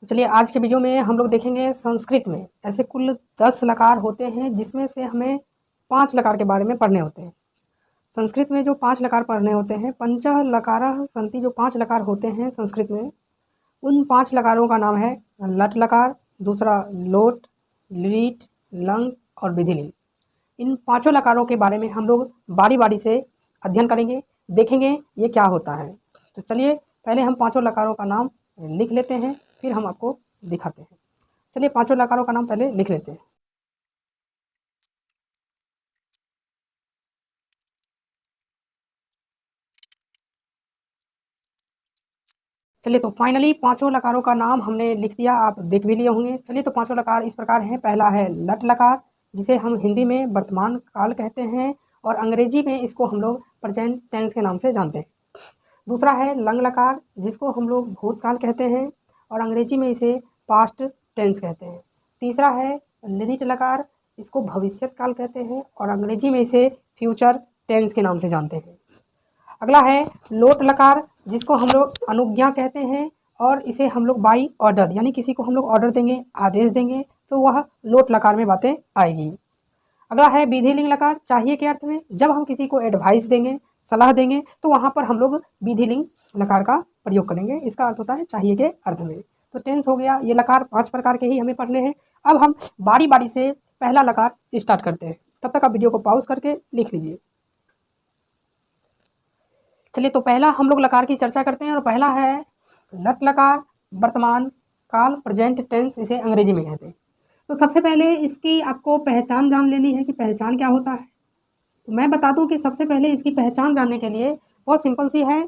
तो चलिए आज के वीडियो में हम लोग देखेंगे संस्कृत में ऐसे कुल 10 लकार होते हैं जिसमें से हमें 5 लकार के बारे में पढ़ने होते हैं। संस्कृत में जो 5 लकार पढ़ने होते हैं, पंच लकारः सन्ति, जो 5 लकार होते हैं संस्कृत में, उन 5 लकारों का नाम है लट लकार, दूसरा लोट, लीट, लंग और विधिलिंग। इन पाँचों लकारों के बारे में हम लोग बारी बारी से अध्ययन करेंगे, देखेंगे ये क्या होता है। तो चलिए पहले हम पाँचों लकारों का नाम लिख लेते हैं, फिर हम आपको दिखाते हैं। चलिए पाँचों लकारों का नाम पहले लिख लेते हैं। चलिए तो फाइनली पाँचों लकारों का नाम हमने लिख दिया, आप देख भी लिए होंगे। चलिए तो पाँचों लकार इस प्रकार हैं। पहला है लट लकार, जिसे हम हिंदी में वर्तमान काल कहते हैं और अंग्रेजी में इसको हम लोग प्रेजेंट टेंस के नाम से जानते हैं। दूसरा है लंग लकार, जिसको हम लोग भूतकाल कहते हैं और अंग्रेजी में इसे पास्ट टेंस कहते हैं। तीसरा है लिट लकार, इसको भविष्यत काल कहते हैं और अंग्रेजी में इसे फ्यूचर टेंस के नाम से जानते हैं। अगला है लोट लकार, जिसको हम लोग अनुज्ञा कहते हैं और इसे हम लोग बाई ऑर्डर, यानी किसी को हम लोग ऑर्डर देंगे, आदेश देंगे तो वह लोट लकार में बातें आएगी। अगला है विधिलिंग लकार, चाहिए के अर्थ में। जब हम किसी को एडवाइस देंगे, सलाह देंगे, तो वहाँ पर हम लोग विधिलिंग लकार का प्रयोग करेंगे। इसका अर्थ होता है चाहिए के अर्थ में। तो टेंस हो गया। ये लकार 5 प्रकार के ही हमें पढ़ने हैं। अब हम बारी बारी से पहला लकार स्टार्ट करते हैं। तब तक आप वीडियो को पॉज करके लिख लीजिए। चलिए तो पहला हम लोग लकार की चर्चा करते हैं और पहला है लट लकार, वर्तमान काल, प्रेजेंट टेंस इसे अंग्रेजी में कहते हैं। तो सबसे पहले इसकी आपको पहचान जान लेनी है कि पहचान क्या होता है। तो मैं बता दूं कि सबसे पहले इसकी पहचान जानने के लिए बहुत सिंपल सी है।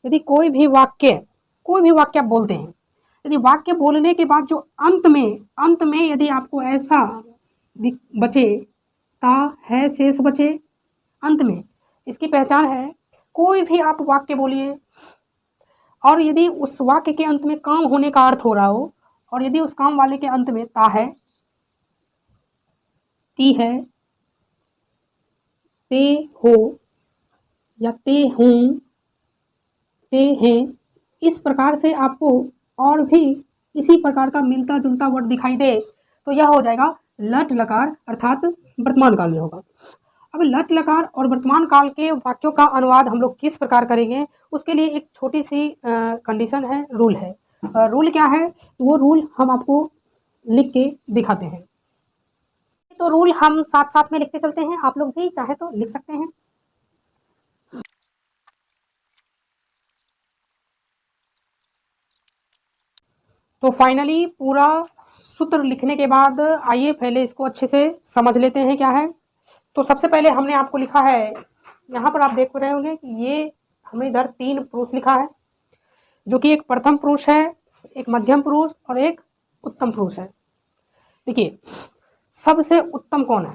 यदि कोई भी वाक्य आप बोलते हैं, यदि वाक्य बोलने के बाद जो अंत में यदि आपको ऐसा बचे, ता है शेष बचे, अंत में, इसकी पहचान है। कोई भी आप वाक्य बोलिए और यदि उस वाक्य के अंत में काम होने का अर्थ हो रहा हो और यदि उस काम वाले के अंत में ता है, ती है, ते हो या ते हूँ, ते हैं, इस प्रकार से आपको और भी इसी प्रकार का मिलता जुलता वर्ड दिखाई दे तो यह हो जाएगा लट लकार, अर्थात वर्तमान काल में होगा। अब लट लकार और वर्तमान काल के वाक्यों का अनुवाद हम लोग किस प्रकार करेंगे, उसके लिए एक छोटी सी कंडीशन है, रूल है। रूल क्या है, तो वो रूल हम आपको लिख के दिखाते हैं। तो रूल हम साथ साथ में लिखते चलते हैं, आप लोग भी चाहे तो लिख सकते हैं। तो फाइनली पूरा सूत्र लिखने के बाद आइए पहले इसको अच्छे से समझ लेते हैं क्या है। तो सबसे पहले हमने आपको लिखा है, यहाँ पर आप देख रहे होंगे कि ये हमें इधर 3 पुरुष लिखा है, जो कि एक प्रथम पुरुष है, एक मध्यम पुरुष और एक उत्तम पुरुष है। देखिए सबसे उत्तम कौन है,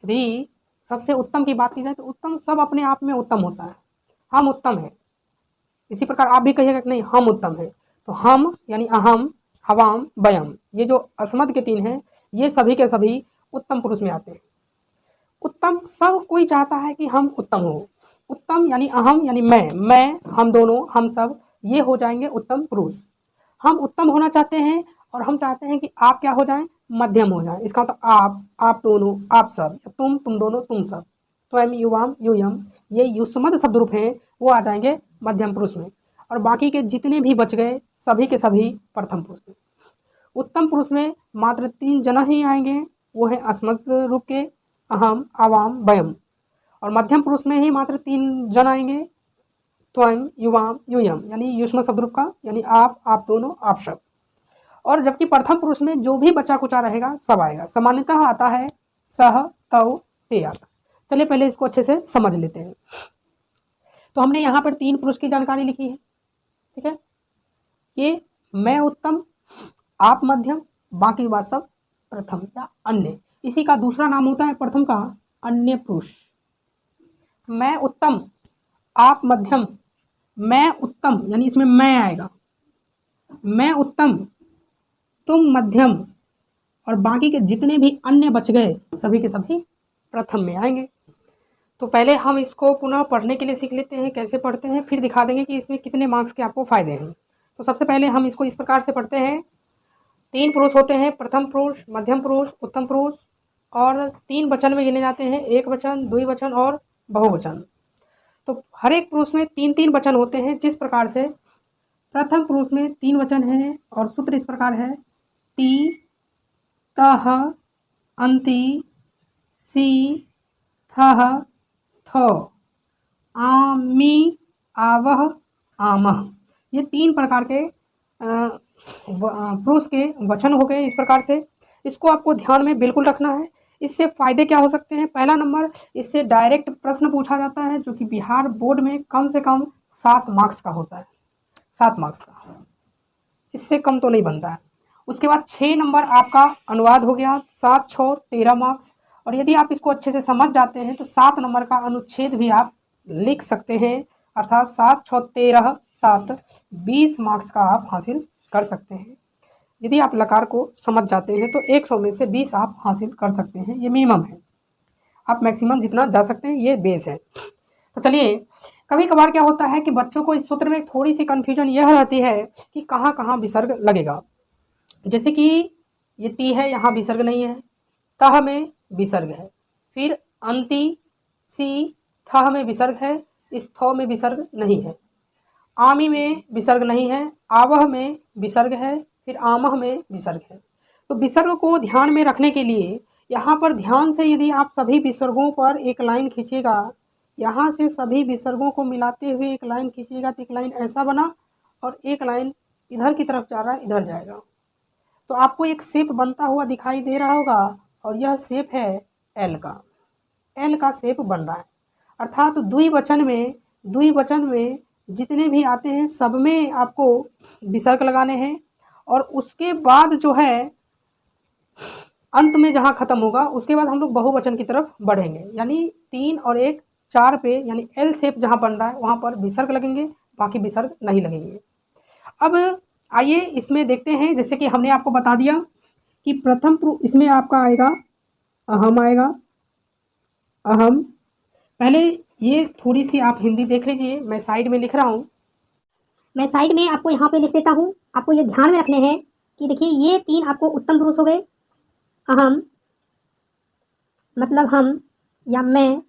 यदि सबसे उत्तम की बात की जाए तो उत्तम सब अपने आप में उत्तम होता है। हम उत्तम हैं, इसी प्रकार आप भी कहिएगा कि नहीं हम उत्तम हैं। तो हम यानी अहम, हवाम, वयम, ये जो अस्मद के 3 हैं, ये सभी के सभी उत्तम पुरुष में आते हैं। उत्तम सब कोई चाहता है कि हम उत्तम हो। उत्तम यानी अहम यानी मैं, हम दोनों, हम सब, ये हो जाएंगे उत्तम पुरुष। हम उत्तम होना चाहते हैं और हम चाहते हैं कि आप क्या हो जाएं, मध्यम हो जाएं। इसका मतलब आप दोनों, आप सब, तुम दोनों, तुम सब, त्वम, युवाम, यूयम, ये युष्मद शब्द रूप हैं, वो आ जाएंगे मध्यम पुरुष में। और बाकी के जितने भी बच गए सभी के सभी प्रथम पुरुष में। उत्तम पुरुष में मात्र 3 जन ही आएंगे, वो है अस्मद रूप के, अहम, आवाम, वयम। और मध्यम पुरुष में ही मात्र 3 जन आएंगे, त्वम, युवाम, यूयम, यानी युष्म शब्द रूप का, यानी आप दोनों, आप सब। और जबकि प्रथम पुरुष में जो भी बचा कुचा रहेगा सब आएगा। सामान्यतः आता है सह, तव, ते आता। चलिए पहले इसको अच्छे से समझ लेते हैं। तो हमने यहाँ पर 3 पुरुष की जानकारी लिखी है, ठीक है। ये मैं उत्तम, आप मध्यम, बाकी बात सब प्रथम या अन्य। इसी का दूसरा नाम होता है प्रथम का अन्य पुरुष। मैं उत्तम, आप मध्यम, मैं उत्तम, यानी इसमें मैं आएगा, मैं उत्तम, तुम मध्यम, और बाकी के जितने भी अन्य बच गए सभी के सभी प्रथम में आएंगे। तो पहले हम इसको पुनः पढ़ने के लिए सीख लेते हैं, कैसे पढ़ते हैं, फिर दिखा देंगे कि इसमें कितने मार्क्स के आपको फायदे हैं। तो सबसे पहले हम इसको इस प्रकार से पढ़ते हैं। 3 पुरुष होते हैं, प्रथम पुरुष, मध्यम पुरुष, उत्तम पुरुष, और 3 वचन में गिने जाते हैं, एक वचन, द्विवचन और बहुवचन। तो हर एक पुरुष में 3-3 वचन होते हैं। जिस प्रकार से प्रथम पुरुष में 3 वचन हैं और सूत्र इस प्रकार है, ती, तह, अंति, सी, थह, थो, आमी, आवह, आमह। ये 3 प्रकार के पुरुष के वचन हो गए। इस प्रकार से इसको आपको ध्यान में बिल्कुल रखना है। इससे फ़ायदे क्या हो सकते हैं? पहला नंबर, इससे डायरेक्ट प्रश्न पूछा जाता है, जो कि बिहार बोर्ड में कम से कम 7 मार्क्स का होता है, 7 मार्क्स का, इससे कम तो नहीं बनता है। उसके बाद 6 नंबर आपका अनुवाद हो गया, 7 6 13 मार्क्स। और यदि आप इसको अच्छे से समझ जाते हैं तो 7 नंबर का अनुच्छेद भी आप लिख सकते हैं, अर्थात 7 6 13 7 20 मार्क्स का आप हासिल कर सकते हैं। यदि आप लकार को समझ जाते हैं तो 100 में से 20 आप हासिल कर सकते हैं, ये मिनिमम है। आप मैक्सिमम जितना जा सकते हैं, ये बेस है। तो चलिए, कभी कभार क्या होता है कि बच्चों को इस सूत्र में थोड़ी सी कन्फ्यूजन यह रहती है कि कहाँ कहाँ विसर्ग लगेगा। जैसे कि ये ती है, यहाँ विसर्ग नहीं है, तह में विसर्ग है, फिर अंति, सी, थह में विसर्ग है, इस थो में विसर्ग नहीं है, आमी में विसर्ग नहीं है, आवह में विसर्ग है, फिर आमह में विसर्ग है। तो विसर्ग को ध्यान में रखने के लिए यहाँ पर ध्यान से यदि आप सभी विसर्गों पर एक लाइन खींचिएगा, यहाँ से सभी विसर्गों को मिलाते हुए एक लाइन खींचिएगा तो एक लाइन ऐसा बना और एक लाइन इधर की तरफ जा रहा है, इधर जाएगा। तो आपको एक शेप बनता हुआ दिखाई दे रहा होगा और यह शेप है एल का, एल का शेप बन रहा है। अर्थात द्विवचन में जितने भी आते हैं सब में आपको विसर्ग लगाने हैं, और उसके बाद जो है अंत में जहाँ ख़त्म होगा उसके बाद हम लोग बहुवचन की तरफ बढ़ेंगे, यानी 3 और 1 4 पे, यानी एल शेप जहाँ बन रहा है वहाँ पर विसर्ग लगेंगे, बाकी विसर्ग नहीं लगेंगे। अब आइए इसमें देखते हैं, जैसे कि हमने आपको बता दिया कि प्रथम इसमें आपका आएगा अहम, आएगा अहम। पहले ये थोड़ी सी आप हिंदी देख लीजिए, मैं साइड में लिख रहा हूँ, मैं साइड में आपको यहाँ पे लिख देता हूँ। आपको ये ध्यान में रखने हैं कि देखिए ये 3 आपको उत्तम पुरुष हो गए, अहम मतलब हम या मैं,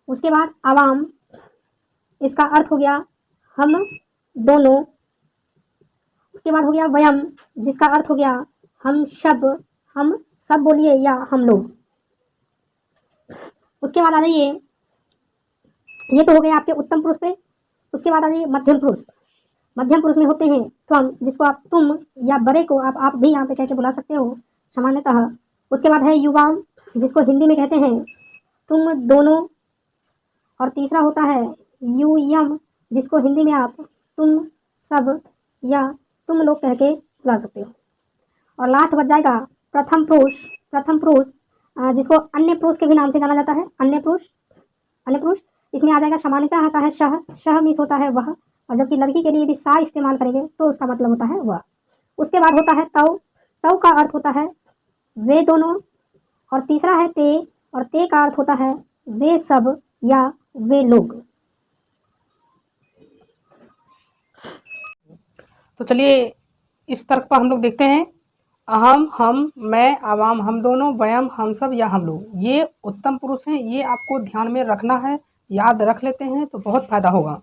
उसके बाद आवाम, इसका अर्थ हो गया हम दोनों, उसके बाद हो गया वयम, जिसका अर्थ हो गया हम सब बोलिए या हम लोग। उसके बाद आ जाइए, ये तो हो गए आपके उत्तम पुरुष पे। उसके बाद आ जाइए मध्यम पुरुष। मध्यम पुरुष में होते हैं त्वम, जिसको आप तुम या बड़े को आप भी यहाँ पे कह के बुला सकते हो सामान्यतः। उसके बाद है युवाम, जिसको हिंदी में कहते हैं तुम दोनों। और तीसरा होता है यूयम, जिसको हिंदी में आप तुम सब या तुम लोग कह के बुला सकते हो। और लास्ट बच जाएगा प्रथम पुरुष। प्रथम पुरुष जिसको अन्य पुरुष के भी नाम से जाना जाता है, अन्य पुरुष। इसमें आ जाएगा सामान्यतः आता है शह मिस होता है वह, और जबकि लड़की के लिए यदि सा इस्तेमाल करेंगे तो उसका मतलब होता है वह। उसके बाद होता है तव का अर्थ होता है वे दोनों। और तीसरा है ते, और ते का अर्थ होता है वे सब या वे लोग। तो चलिए इस तर्क पर हम लोग देखते हैं। अहम, हम, मैं, आवाम, हम दोनों, वयम, हम सब या हम लोग, ये उत्तम पुरुष हैं। ये आपको ध्यान में रखना है, याद रख लेते हैं तो बहुत फायदा होगा।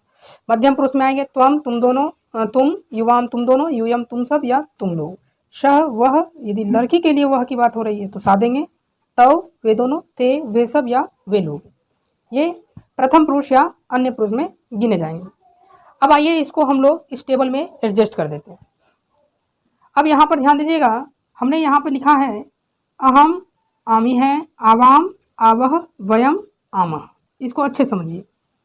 मध्यम पुरुष में आएंगे त्वम, तुम दोनों, तुम, युवाम, तुम दोनों, यूयम, तुम सब या तुम लोग। शह, वह, यदि लड़की के लिए वह की बात हो रही है तो सा देंगे। तव, वे दोनों, ते, वे सब या वे लोग। ये प्रथम पुरुष या अन्य पुरुष में गिने जाएंगे। अब आइए इसको हम लोग इस टेबल में एडजस्ट कर देते हैं। अब यहाँ पर ध्यान दीजिएगा, हमने यहाँ पर लिखा है अहम, आमी है, आवाम, आवह, वयम, आमह। इसको अच्छे समझिए।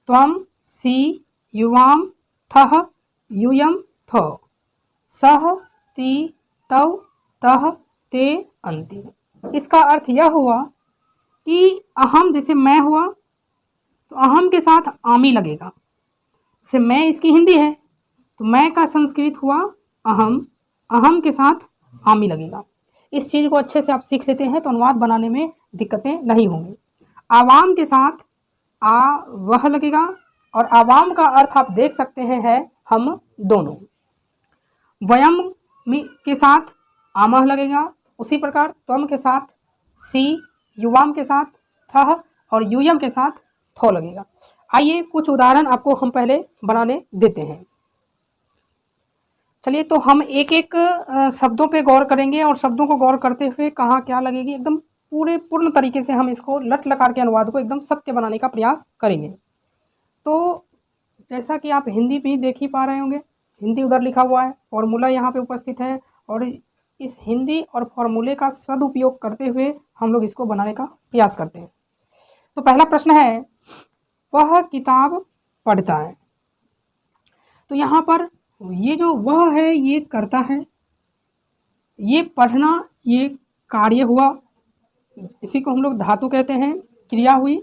त्वम, सी, युवाम, थह, यूयम, थो, सह, ती, तव, तह, ते, अंति। इसका अर्थ यह हुआ कि अहम जैसे मैं हुआ तो अहम के साथ आमी लगेगा। जैसे मैं इसकी हिंदी है तो मैं का संस्कृत हुआ अहम, अहम के साथ आमी लगेगा। इस चीज़ को अच्छे से आप सीख लेते हैं तो अनुवाद बनाने में दिक्कतें नहीं होंगी। आवाम के साथ आ वह लगेगा, और आवाम का अर्थ आप देख सकते हैं है हम दोनों। वयम के साथ आमह लगेगा, उसी प्रकार त्वम के साथ सी, युवाम के साथ थह और यूयम के साथ थो लगेगा। आइए कुछ उदाहरण आपको हम पहले बनाने देते हैं। चलिए तो हम एक एक शब्दों पे गौर करेंगे और शब्दों को गौर करते हुए कहाँ क्या लगेगी एकदम पूर्ण तरीके से हम इसको लट लकार के अनुवाद को एकदम सत्य बनाने का प्रयास करेंगे। तो जैसा कि आप हिंदी भी देख ही पा रहे होंगे, हिंदी उधर लिखा हुआ है, फॉर्मूला यहाँ पे उपस्थित है और इस हिंदी और फॉर्मूले का सदुपयोग करते हुए हम लोग इसको बनाने का प्रयास करते हैं। तो पहला प्रश्न है, वह किताब पढ़ता है। तो यहाँ पर ये जो वह है ये करता है, ये पढ़ना ये कार्य हुआ, इसी को हम लोग धातु कहते हैं, क्रिया हुई।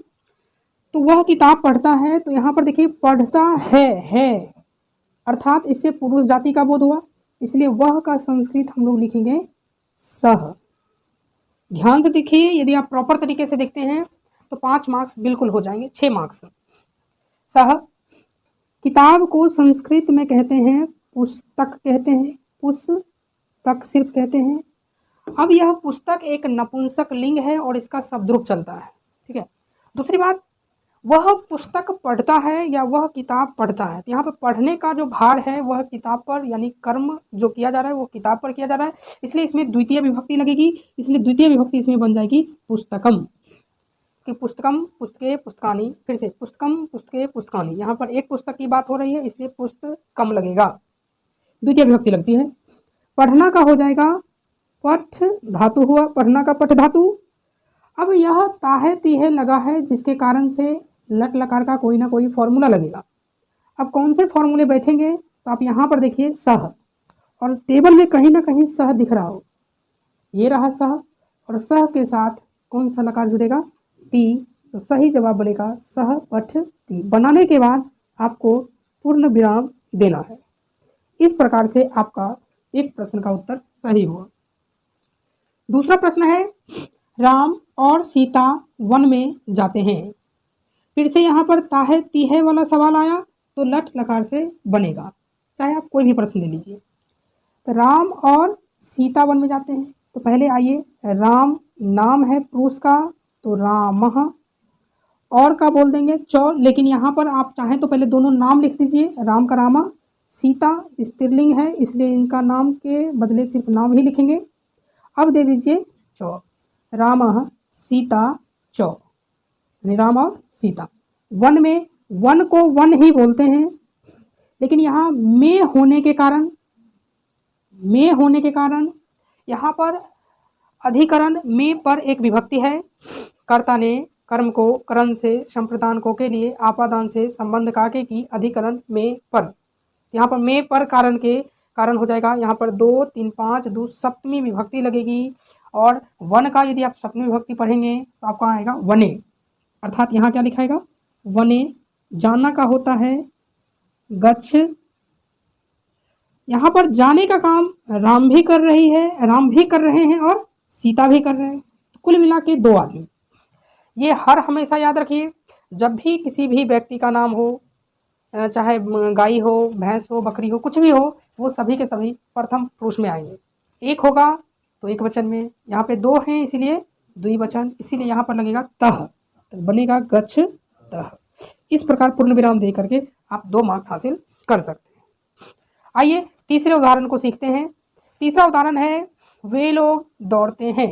तो वह किताब पढ़ता है, तो यहाँ पर देखिए पढ़ता है अर्थात इससे पुरुष जाति का बोध हुआ, इसलिए वह का संस्कृत हम लोग लिखेंगे सह। ध्यान से देखिए, यदि आप प्रॉपर तरीके से देखते हैं तो 5 मार्क्स बिल्कुल हो जाएंगे, 6 मार्क्स। सह किताब को संस्कृत में कहते हैं पुस्तक कहते हैं, पुस्तक सिर्फ कहते हैं। अब यह पुस्तक एक नपुंसक लिंग है और इसका शब्दरूप चलता है, ठीक है। दूसरी बात, वह पुस्तक पढ़ता है या वह किताब पढ़ता है, तो यहाँ पर पढ़ने का जो भार है वह किताब पर, यानी कर्म जो किया जा रहा है वो किताब पर किया जा रहा है, इसलिए इसमें द्वितीय विभक्ति लगेगी, इसलिए द्वितीय विभक्ति इसमें बन जाएगी पुस्तकम। कि पुस्तकम पुस्तके पुस्तकानी, फिर से पुस्तकम पुस्तके पुस्तकानी, यहाँ पर एक पुस्तक की बात हो रही है इसलिए पुस्तकम लगेगा, द्वितीय विभक्ति लगती है। पढ़ना का हो जाएगा पठ धातु हुआ, पढ़ना का पठ धातु। अब यह ताहे तीहे लगा है जिसके कारण से लट लकार का कोई ना कोई फॉर्मूला लगेगा। अब कौन से फॉर्मूले बैठेंगे, तो आप यहाँ पर देखिए सह, और टेबल में कहीं ना कहीं सह दिख रहा हो, ये रहा सह, और सह के साथ कौन सा लकार जुड़ेगा, ती, तो सही जवाब बनेगा सह पठ ती। बनाने के बाद आपको पूर्ण विराम देना है। इस प्रकार से आपका एक प्रश्न का उत्तर सही हुआ। दूसरा प्रश्न है, राम और सीता वन में जाते हैं। फिर से यहाँ पर ताहे तीहे वाला सवाल आया तो लट लकार से बनेगा, चाहे आप कोई भी प्रश्न ले लीजिए। तो राम और सीता वन में जाते हैं, तो पहले आइए, राम नाम है पुरुष का तो रामः, और का बोल देंगे चौ, लेकिन यहाँ पर आप चाहें तो पहले दोनों नाम लिख दीजिए, राम का रामा, सीता स्त्रीलिंग है इसलिए इनका नाम के बदले सिर्फ नाम ही लिखेंगे। अब दे दीजिए चौ, रामः सीता चौ, राम और सीता। वन में, वन को वन ही बोलते हैं, लेकिन यहाँ में होने के कारण यहाँ पर अधिकरण में पर एक विभक्ति है, कर्ता ने कर्म को करण से संप्रदान को के लिए आपादान से संबंध काके की अधिकरण में पर, यहाँ पर में पर कारण के कारण हो जाएगा, यहाँ पर 2 3 5 2 सप्तमी विभक्ति लगेगी। और वन का यदि आप सप्तमी विभक्ति पढ़ेंगे तो आपका आएगा वने, अर्थात यहाँ क्या लिखाएगा वने। जाना का होता है गच्छ, यहाँ पर जाने का काम राम भी कर रहे हैं और सीता भी कर रहे हैं, कुल मिला के 2 आदमी। ये हर हमेशा याद रखिए, जब भी किसी भी व्यक्ति का नाम हो, चाहे गाय हो, भैंस हो, बकरी हो, कुछ भी हो, वो सभी के सभी प्रथम पुरुष में आएंगे। एक होगा तो एक वचन में, यहाँ पे 2 हैं इसीलिए द्विवचन, इसीलिए यहाँ पर लगेगा तह, तो बनेगा गच्छ तह। इस प्रकार पूर्ण विराम दे करके आप 2 मार्क्स हासिल कर सकते हैं। आइए तीसरे उदाहरण को सीखते हैं। तीसरा उदाहरण है, वे लोग दौड़ते हैं।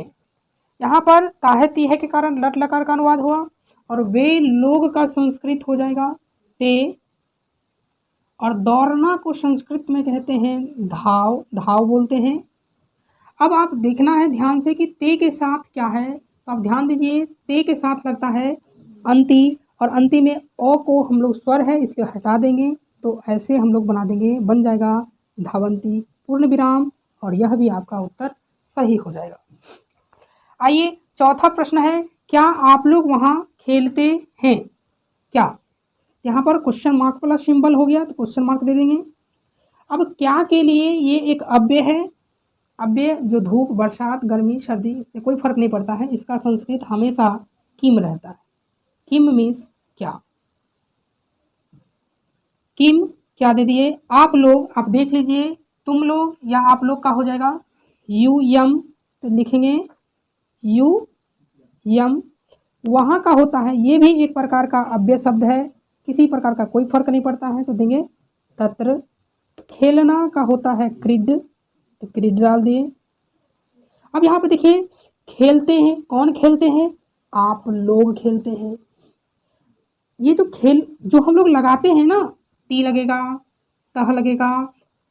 यहाँ पर ताहे तीहे के कारण लट लकार का अनुवाद हुआ और वे लोग का संस्कृत हो जाएगा ते, और दौड़ना को संस्कृत में कहते हैं धाव, धाव बोलते हैं। अब आप देखना है ध्यान से कि ते के साथ क्या है, तो आप ध्यान दीजिए, ते के साथ लगता है अंति, और अंति में ओ को हम लोग स्वर है इसलिए हटा देंगे, तो ऐसे हम लोग बना देंगे, बन जाएगा धावंती, पूर्ण विराम, और यह भी आपका उत्तर सही हो जाएगा। आइए चौथा प्रश्न है, क्या आप लोग वहाँ खेलते हैं क्या, यहाँ पर क्वेश्चन मार्क वाला सिंबल हो गया तो क्वेश्चन मार्क दे देंगे। अब क्या के लिए ये एक अव्यय है, अव्यय जो धूप, बरसात, गर्मी, सर्दी से कोई फर्क नहीं पड़ता है, इसका संस्कृत हमेशा किम रहता है। किम मीन्स क्या, किम क्या दे दिए आप लोग, आप देख लीजिए तुम लोग या आप लोग का हो जाएगा यू यम, तो लिखेंगे यू यम। वहाँ का होता है, ये भी एक प्रकार का अव्यय शब्द है, किसी प्रकार का कोई फर्क नहीं पड़ता है, तो देंगे तत्र। खेलना का होता है क्रीड, तो क्रीड डाल दिए। अब यहाँ पे देखिए खेलते हैं, कौन खेलते हैं? आप लोग खेलते हैं। ये जो खेल जो हम लोग लगाते हैं ना, ती लगेगा, तह लगेगा,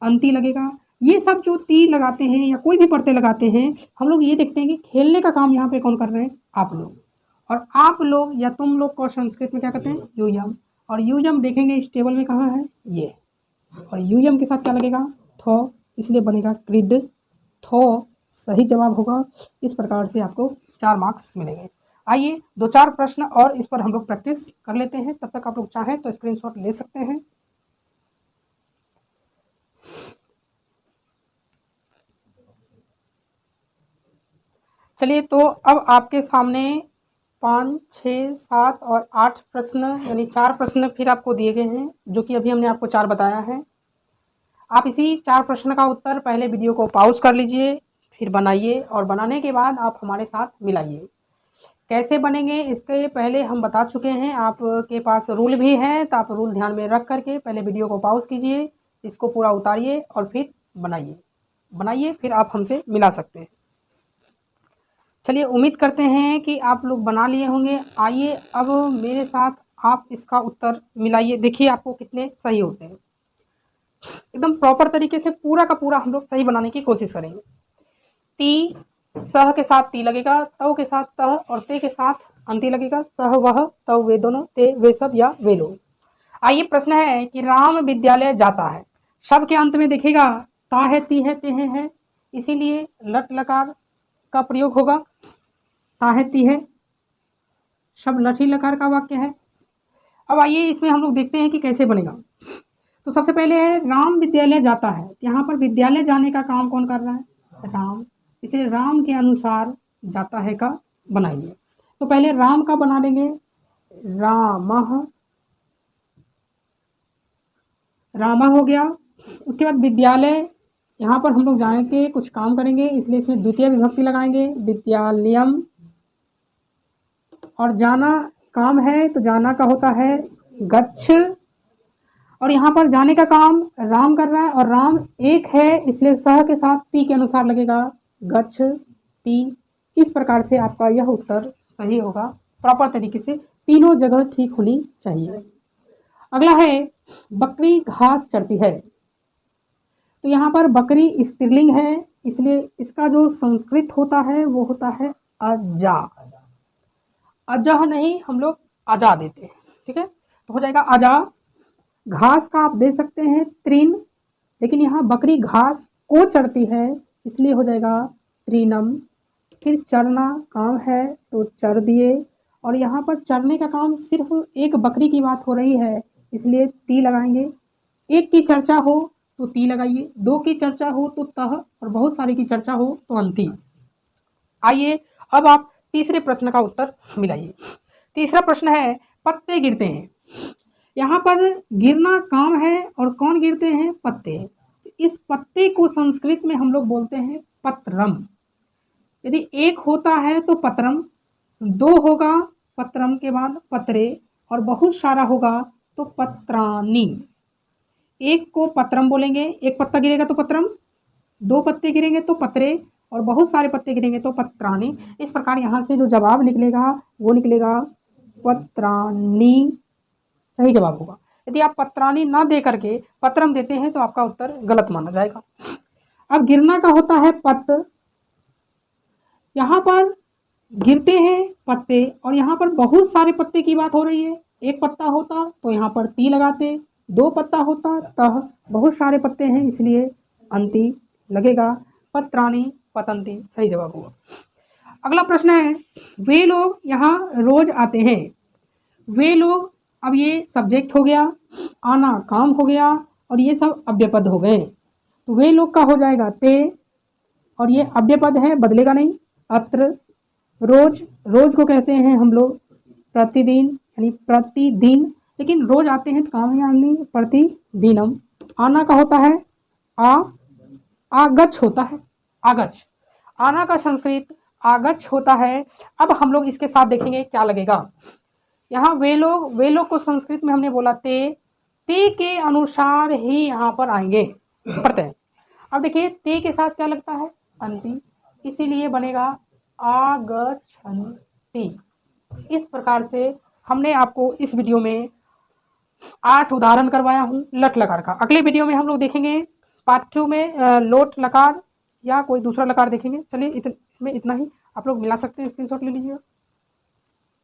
अंति लगेगा, ये सब जो ती लगाते हैं या कोई भी प्रत्यय लगाते हैं, हम लोग ये देखते हैं कि खेलने का काम यहाँ पे कौन कर रहे हैं? आप लोग। और आप लोग या तुम लोग को संस्कृत में क्या कहते हैं? यूयम। और यूयम देखेंगे इस टेबल में कहाँ है? ये। और यूयम के साथ क्या लगेगा? थो, इसलिए बनेगा क्रीड। थो सही जवाब होगा। इस प्रकार से आपको 4 मार्क्स मिलेंगे। आइए 2-4 प्रश्न और इस पर हम लोग प्रैक्टिस कर लेते हैं। तब तक आप लोग चाहें तो स्क्रीनशॉट ले सकते हैं। चलिए, तो अब आपके सामने 5, 6, 7 और 8 प्रश्न यानी 4 प्रश्न फिर आपको दिए गए हैं, जो कि अभी हमने आपको 4 बताया है। आप इसी 4 प्रश्न का उत्तर पहले वीडियो को पॉज कर लीजिए, फिर बनाइए और बनाने के बाद आप हमारे साथ मिलाइए। कैसे बनेंगे इसके पहले हम बता चुके हैं, आपके पास रूल भी है, तो आप रूल ध्यान में रख करके पहले वीडियो को पॉज कीजिए, इसको पूरा उतारिए और फिर बनाइए, फिर आप हमसे मिला सकते हैं। चलिए, उम्मीद करते हैं कि आप लोग बना लिए होंगे। आइए अब मेरे साथ आप इसका उत्तर मिलाइए, देखिए आपको कितने सही होते हैं। एकदम प्रॉपर तरीके से पूरा का पूरा हम लोग सही बनाने की कोशिश करेंगे। ती, सह के साथ ती लगेगा, तव के साथ तह और ते के साथ अंति लगेगा। सह वह, तव वे दोनों, ते वे सब या वे लोग। आइए प्रश्न है कि राम विद्यालय जाता है, शब्द के अंत में देखिएगा ता है, ती है, ते है, इसीलिए लट लकार का प्रयोग होगा। ता है, ती है, शब्द लठी लकार का वाक्य है। अब आइए इसमें हम लोग देखते हैं कि कैसे बनेगा। तो सबसे पहले है राम विद्यालय जाता है, यहाँ पर विद्यालय जाने का काम कौन कर रहा है? राम, इसलिए राम के अनुसार जाता है का बनाइए। तो पहले राम का बना लेंगे, रामः, रामा हो गया। उसके बाद विद्यालय, यहाँ पर हम लोग जाने के कुछ काम करेंगे, इसलिए इसमें द्वितीय विभक्ति लगाएंगे, विद्यालयम। और जाना काम है, तो जाना का होता है गच्छ। और यहाँ पर जाने का काम राम कर रहा है और राम एक है, इसलिए सह के साथ ती के अनुसार लगेगा गच्छ ती। इस प्रकार से आपका यह उत्तर सही होगा। प्रॉपर तरीके से तीनों जगह ठीक होनी चाहिए। अगला है बकरी घास चरती है, तो यहाँ पर बकरी स्त्रीलिंग है, इसलिए इसका जो संस्कृत होता है वो होता है अजा। अजह नहीं, हम लोग अजा देते हैं, ठीक है, तो हो जाएगा अजा। घास का आप दे सकते हैं तृण, लेकिन यहाँ बकरी घास को चरती है, इसलिए हो जाएगा तृणम। फिर चरना काम है, तो चर दिए। और यहाँ पर चरने का काम सिर्फ एक बकरी की बात हो रही है, इसलिए ती लगाएंगे। एक की चर्चा हो तो ती लगाइए, 2 की चर्चा हो तो तह, और बहुत सारी की चर्चा हो तो अंति। आइए अब आप तीसरे प्रश्न का उत्तर मिलाइए। तीसरा प्रश्न है पत्ते गिरते हैं, यहाँ पर गिरना काम है और कौन गिरते हैं? पत्ते। इस पत्ते को संस्कृत में हम लोग बोलते हैं पत्रम। यदि एक होता है तो पत्रम, 2 होगा पत्रम के बाद पत्रे, और बहुत सारा होगा तो पत्रानी। एक को पत्रम बोलेंगे, एक पत्ता गिरेगा तो पत्रम, 2 पत्ते गिरेंगे तो पत्रे, और बहुत सारे पत्ते गिरेंगे तो पत्रानी। इस प्रकार यहाँ से जो जवाब निकलेगा वो निकलेगा पत्रानी, सही जवाब होगा। यदि आप पत्रानी ना दे करके पत्रम देते हैं तो आपका उत्तर गलत माना जाएगा। अब गिरना का होता है पत्त, यहाँ पर गिरते हैं पत्ते, और यहाँ पर बहुत सारे पत्ते की बात हो रही है। एक पत्ता होता तो यहाँ पर ती लगाते, 2 पत्ता होता तह, बहुत सारे पत्ते हैं इसलिए अंति लगेगा। पत्राणी पतंती, सही जवाब होगा। अगला प्रश्न है वे लोग यहाँ रोज आते हैं। वे लोग, अब ये सब्जेक्ट हो गया, आना काम हो गया, और ये सब अव्ययपद हो गए। तो वे लोग का हो जाएगा ते, और ये अव्ययपद है, बदलेगा नहीं। अत्र, रोज, रोज को कहते हैं हम लोग प्रतिदिन, यानी प्रतिदिन, लेकिन रोज आते हैं तो काम यहाँ नहीं, प्रतिदिनम। आना का होता है आ, आगच होता है, आगच, आना का संस्कृत आगच होता है। अब हम लोग इसके साथ देखेंगे क्या लगेगा। यहाँ वे लोग को संस्कृत में हमने बोला ते के अनुसार ही यहाँ पर आएंगे प्रत्यय। अब देखिए ते के साथ क्या लगता है, अंति, इसीलिए बनेगा आगच्छन्ति। इस प्रकार से हमने आपको इस वीडियो में 8 उदाहरण करवाया हूँ लट लकार का। अगले वीडियो में हम लोग देखेंगे पार्ट 2 में लोट लकार या कोई दूसरा लकार देखेंगे। चलिए इसमें इतना ही, आप लोग मिला सकते हैं, स्क्रीनशॉट ले लीजिए।